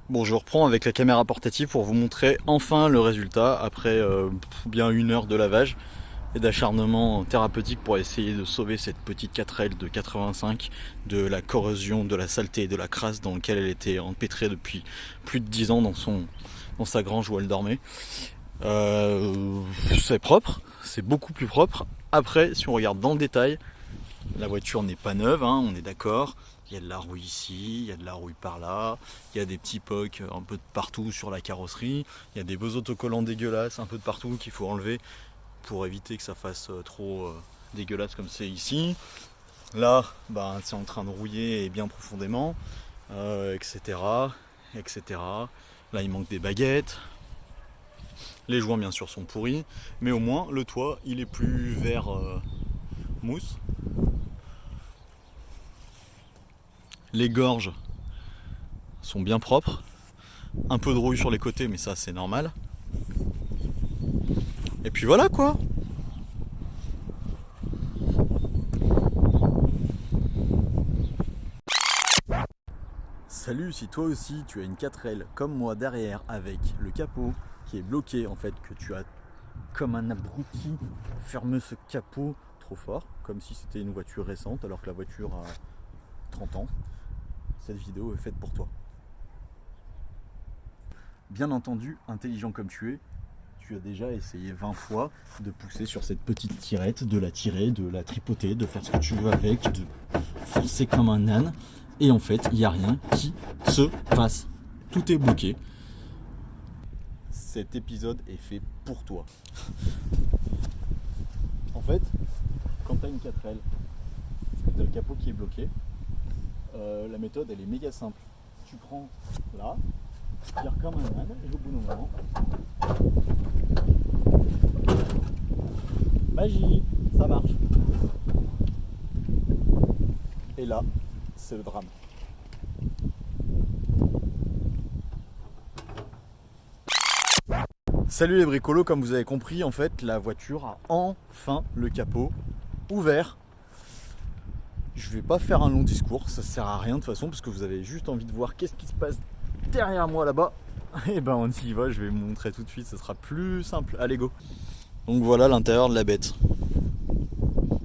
Bon, je reprends avec la caméra portative pour vous montrer enfin le résultat après bien 1 heure de lavage et d'acharnement thérapeutique pour essayer de sauver cette petite 4L de 85 de la corrosion, de la saleté et de la crasse dans laquelle elle était empêtrée depuis plus de 10 ans dans sa grange où elle dormait. C'est propre, c'est beaucoup plus propre. Après, si on regarde dans le détail, la voiture n'est pas neuve, hein, on est d'accord. Il y a de la rouille ici, il y a de la rouille par là, il y a des petits pocs un peu de partout sur la carrosserie, il y a des beaux autocollants dégueulasses un peu de partout qu'il faut enlever pour éviter que ça fasse trop dégueulasse comme c'est ici. Là, c'est en train de rouiller et bien profondément, etc., etc. Là, il manque des baguettes. Les joints, bien sûr, sont pourris, mais au moins, le toit, il est plus vert mousse. Les gorges sont bien propres. Un peu de rouille sur les côtés, mais ça, c'est normal. Et puis voilà, quoi. Salut, si toi aussi tu as une 4L comme moi derrière avec le capot qui est bloqué, en fait, que tu as comme un abruti fermé ce capot trop fort, comme si c'était une voiture récente alors que la voiture a 30 ans, cette vidéo est faite pour toi. Bien entendu, intelligent comme tu es, tu as déjà essayé 20 fois de pousser sur cette petite tirette, de la tirer, de la tripoter, de faire ce que tu veux avec, de forcer comme un âne. Et en fait, il n'y a rien qui se passe. Tout est bloqué. Cet épisode est fait pour toi. En fait, quand tu as une 4L, que tu as le capot qui est bloqué, la méthode elle est méga simple. Tu prends là, tu tires comme un âne et au bout d'un moment, magie, ça marche. Et là, c'est le drame. Salut les bricolos, comme vous avez compris, en fait, la voiture a enfin le capot ouvert. Je vais pas faire un long discours, ça sert à rien de toute façon, parce que vous avez juste envie de voir qu'est-ce qui se passe derrière moi là-bas. Et ben on y va, je vais vous montrer tout de suite, ça sera plus simple. Allez go. Donc voilà l'intérieur de la bête.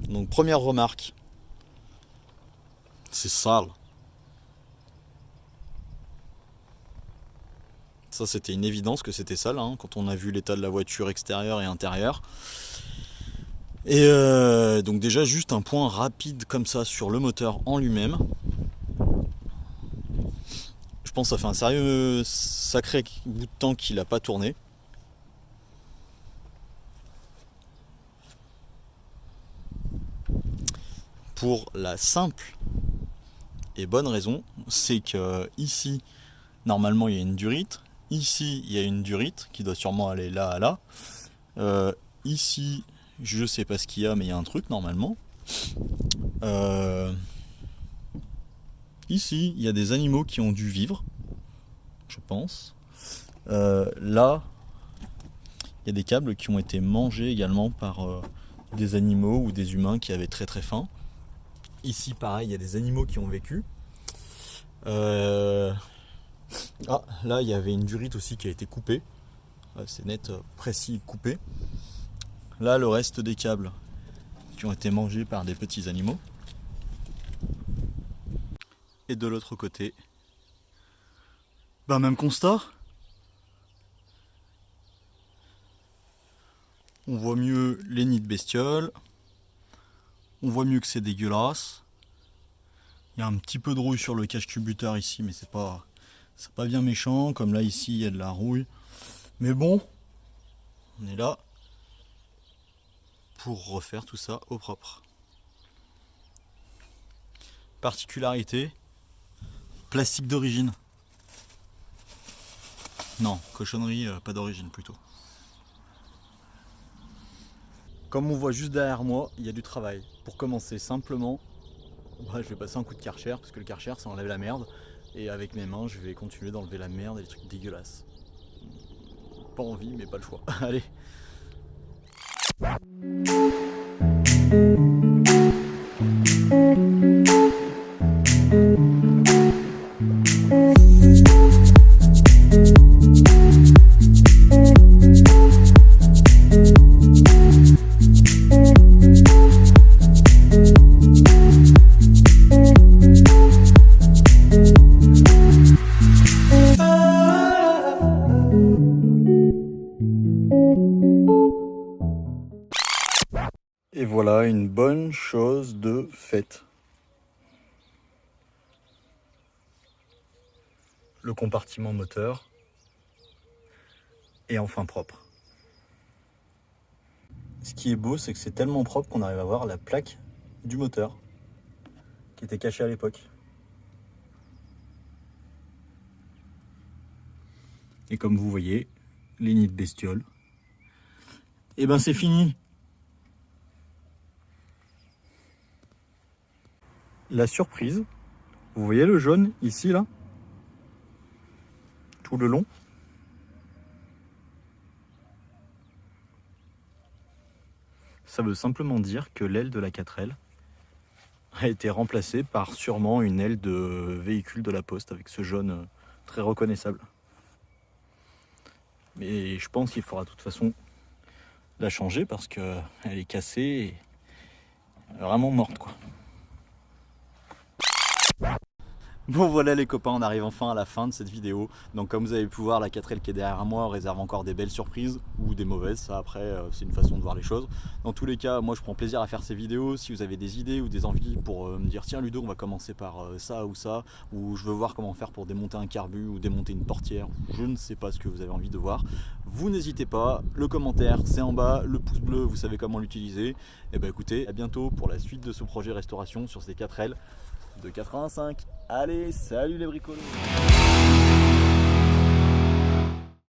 Donc première remarque, c'est sale. Ça c'était une évidence que c'était sale, hein, quand on a vu l'état de la voiture extérieure et intérieure. Et donc déjà juste un point rapide comme ça sur le moteur en lui-même. Je pense que ça fait un sacré bout de temps qu'il n'a pas tourné. Pour la simple et bonne raison, c'est que ici, normalement il y a une durite. Ici, il y a une durite qui doit sûrement aller là à là. Ici, je sais pas ce qu'il y a, mais il y a un truc normalement. Ici, il y a des animaux qui ont dû vivre, je pense. Là, il y a des câbles qui ont été mangés également par des animaux ou des humains qui avaient très très faim. Ici, pareil, il y a des animaux qui ont vécu. Ah, là il y avait une durite aussi qui a été coupée. C'est net, précis, coupé. Là le reste des câbles qui ont été mangés par des petits animaux. Et de l'autre côté, même constat. On voit mieux les nids de bestioles. On voit mieux que c'est dégueulasse. Il y a un petit peu de rouille sur le cache-cubuteur ici, mais c'est pas bien méchant. Comme là ici, il y a de la rouille. Mais bon, on est là pour refaire tout ça au propre. Particularité, plastique d'origine. Non, cochonnerie pas d'origine plutôt. Comme on voit juste derrière moi, il y a du travail. Pour commencer simplement, je vais passer un coup de Karcher, parce que le Karcher ça enlève la merde. Et avec mes mains, je vais continuer d'enlever la merde et les trucs dégueulasses. Pas envie, mais pas le choix. Allez. Et voilà une bonne chose de faite. Le compartiment moteur est enfin propre. Ce qui est beau, c'est que c'est tellement propre qu'on arrive à voir la plaque du moteur qui était cachée à l'époque. Et comme vous voyez, les nids de bestioles, et c'est fini. La surprise, vous voyez le jaune ici là, tout le long. Ça veut simplement dire que l'aile de la 4L a été remplacée par sûrement une aile de véhicule de la Poste avec ce jaune très reconnaissable. Mais je pense qu'il faudra de toute façon la changer parce qu'elle est cassée et vraiment morte quoi. Bon voilà les copains, on arrive enfin à la fin de cette vidéo. Donc comme vous avez pu voir, la 4L qui est derrière moi réserve encore des belles surprises ou des mauvaises, ça après c'est une façon de voir les choses. Dans tous les cas, moi je prends plaisir à faire ces vidéos. Si vous avez des idées ou des envies pour me dire tiens Ludo, on va commencer par ça, ou je veux voir comment faire pour démonter un carbu ou démonter une portière, je ne sais pas ce que vous avez envie de voir, vous n'hésitez pas, le commentaire c'est en bas, le pouce bleu vous savez comment l'utiliser. Et écoutez, à bientôt pour la suite de ce projet restauration sur ces 4L de 85. Allez, salut les bricolos!